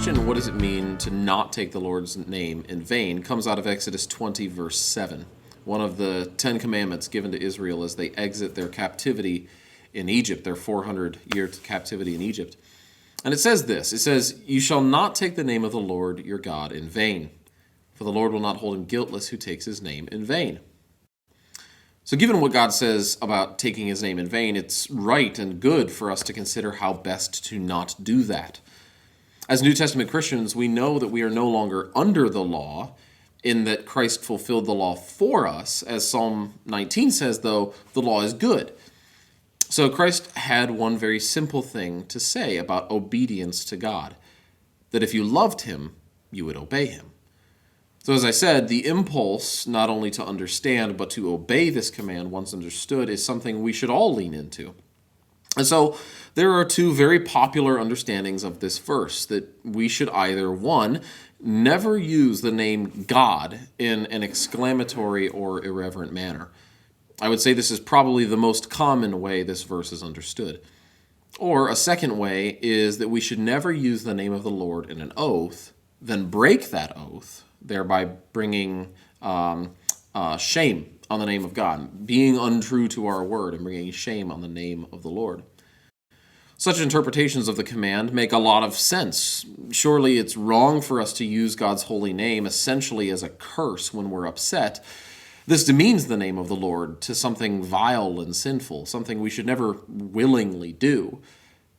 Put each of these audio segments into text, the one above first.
question, what does it mean to not take the Lord's name in vain, comes out of Exodus 20, verse 7, one of the 10 commandments given to Israel as they exit their captivity in Egypt, their 400-year captivity in Egypt. And it says this, it says, "You shall not take the name of the Lord your God in vain, for the Lord will not hold him guiltless who takes his name in vain." So given what God says about taking his name in vain, it's right and good for us to consider how best to not do that. As New Testament Christians, we know that we are no longer under the law, in that Christ fulfilled the law for us. As Psalm 19 says, though, the law is good. So Christ had one very simple thing to say about obedience to God, that if you loved him, you would obey him. So as I said, the impulse not only to understand but to obey this command once understood is something we should all lean into. And so there are two very popular understandings of this verse, that we should either, one, never use the name God in an exclamatory or irreverent manner. I would say this is probably the most common way this verse is understood. Or a second way is that we should never use the name of the Lord in an oath, then break that oath, thereby bringing shame on the name of God, being untrue to our word and bringing shame on the name of the Lord. Such interpretations of the command make a lot of sense. Surely it's wrong for us to use God's holy name essentially as a curse when we're upset. This demeans the name of the Lord to something vile and sinful, something we should never willingly do.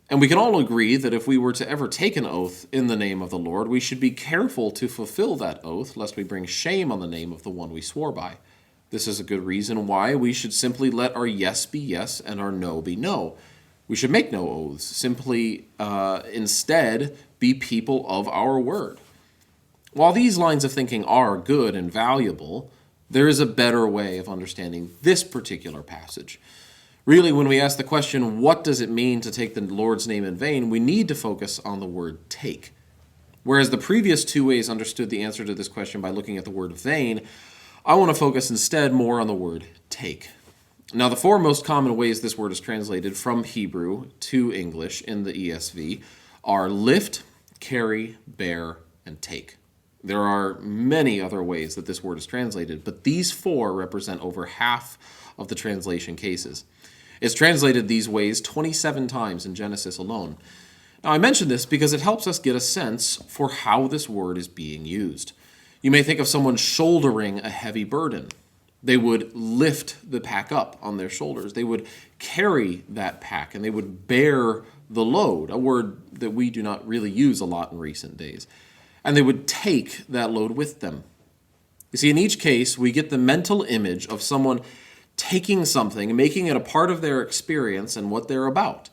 And we can all agree that if we were to ever take an oath in the name of the Lord, we should be careful to fulfill that oath, lest we bring shame on the name of the one we swore by. This is a good reason why we should simply let our yes be yes and our no be no. We should make no oaths, simply instead be people of our word. While these lines of thinking are good and valuable, there is a better way of understanding this particular passage. Really, when we ask the question, what does it mean to take the Lord's name in vain, we need to focus on the word take. Whereas the previous two ways understood the answer to this question by looking at the word vain, I want to focus instead more on the word take. Now, the four most common ways this word is translated from Hebrew to English in the ESV are lift, carry, bear, and take. There are many other ways that this word is translated, but these four represent over half of the translation cases. It's translated these ways 27 times in Genesis alone. Now, I mention this because it helps us get a sense for how this word is being used. You may think of someone shouldering a heavy burden. They would lift the pack up on their shoulders. They would carry that pack, and they would bear the load, a word that we do not really use a lot in recent days. And they would take that load with them. You see, in each case, we get the mental image of someone taking something, making it a part of their experience and what they're about.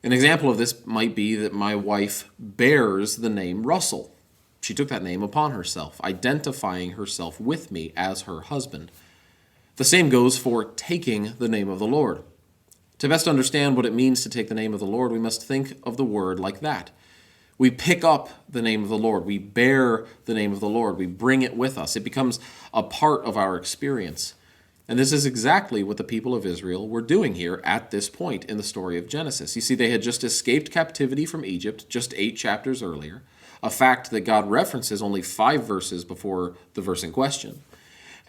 An example of this might be that my wife bears the name Russell. She took that name upon herself, identifying herself with me as her husband. The same goes for taking the name of the Lord. To best understand what it means to take the name of the Lord, we must think of the word like that. We pick up the name of the Lord. We bear the name of the Lord. We bring it with us. It becomes a part of our experience. And this is exactly what the people of Israel were doing here at this point in the story of Genesis. You see, they had just escaped captivity from Egypt just 8 chapters earlier, a fact that God references only 5 verses before the verse in question.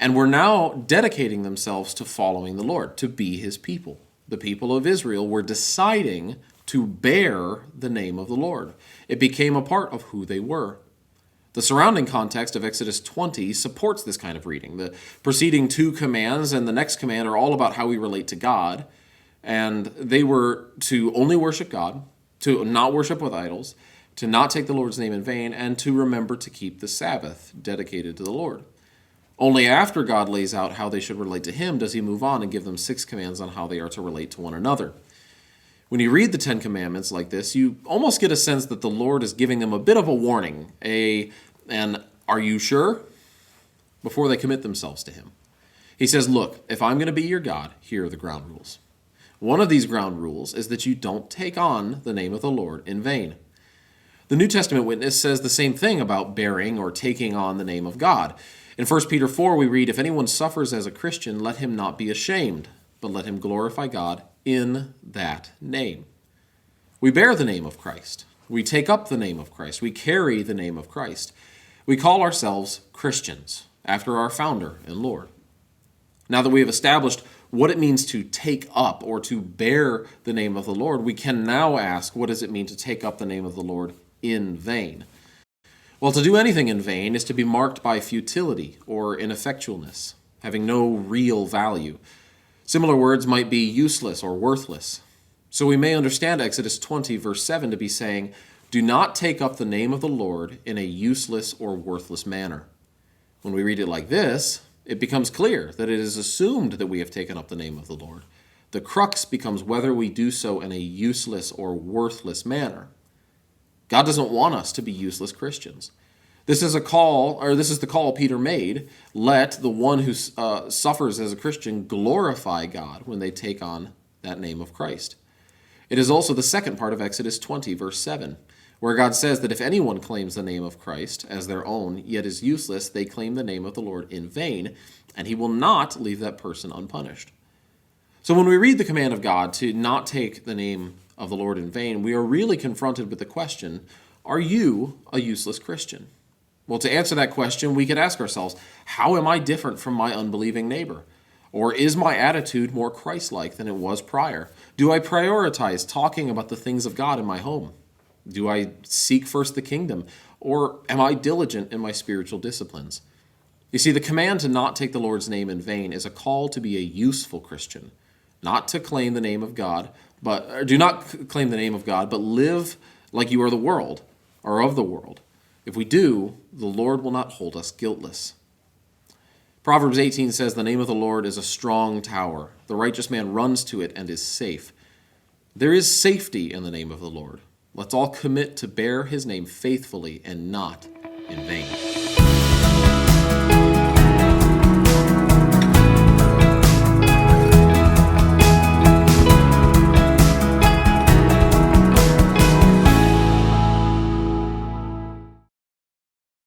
And were now dedicating themselves to following the Lord, to be his people. The people of Israel were deciding to bear the name of the Lord. It became a part of who they were. The surrounding context of Exodus 20 supports this kind of reading. The preceding 2 commands and the next command are all about how we relate to God, and they were to only worship God, to not worship with idols, to not take the Lord's name in vain, and to remember to keep the Sabbath dedicated to the Lord. Only after God lays out how they should relate to him does he move on and give them 6 commands on how they are to relate to one another. When you read the 10 Commandments like this, you almost get a sense that the Lord is giving them a bit of a warning, an "are you sure?" before they commit themselves to him. He says, look, if I'm going to be your God, here are the ground rules. One of these ground rules is that you don't take on the name of the Lord in vain. The New Testament witness says the same thing about bearing or taking on the name of God. In 1 Peter 4, we read, "If anyone suffers as a Christian, let him not be ashamed, but let him glorify God in that name." We bear the name of Christ. We take up the name of Christ. We carry the name of Christ. We call ourselves Christians after our founder and Lord. Now that we have established what it means to take up or to bear the name of the Lord, we can now ask, what does it mean to take up the name of the Lord in vain? Well, to do anything in vain is to be marked by futility or ineffectualness, having no real value. Similar words might be useless or worthless. So we may understand Exodus 20, verse 7 to be saying, do not take up the name of the Lord in a useless or worthless manner. When we read it like this, it becomes clear that it is assumed that we have taken up the name of the Lord. The crux becomes whether we do so in a useless or worthless manner. God doesn't want us to be useless Christians. This is the call Peter made. Let the one who suffers as a Christian glorify God when they take on that name of Christ. It is also the second part of Exodus 20, verse 7, where God says that if anyone claims the name of Christ as their own, yet is useless, they claim the name of the Lord in vain, and he will not leave that person unpunished. So when we read the command of God to not take the name of the Lord in vain, we are really confronted with the question, are you a useless Christian? Well, to answer that question, we could ask ourselves, how am I different from my unbelieving neighbor? Or is my attitude more Christ-like than it was prior? Do I prioritize talking about the things of God in my home? Do I seek first the kingdom? Or am I diligent in my spiritual disciplines? You see, the command to not take the Lord's name in vain is a call to be a useful Christian, not to claim the name of God, but do not claim the name of God, but live like you are the world or of the world. If we do, the Lord will not hold us guiltless. Proverbs 18 says, the name of the Lord is a strong tower. The righteous man runs to it and is safe. There is safety in the name of the Lord. Let's all commit to bear his name faithfully and not in vain.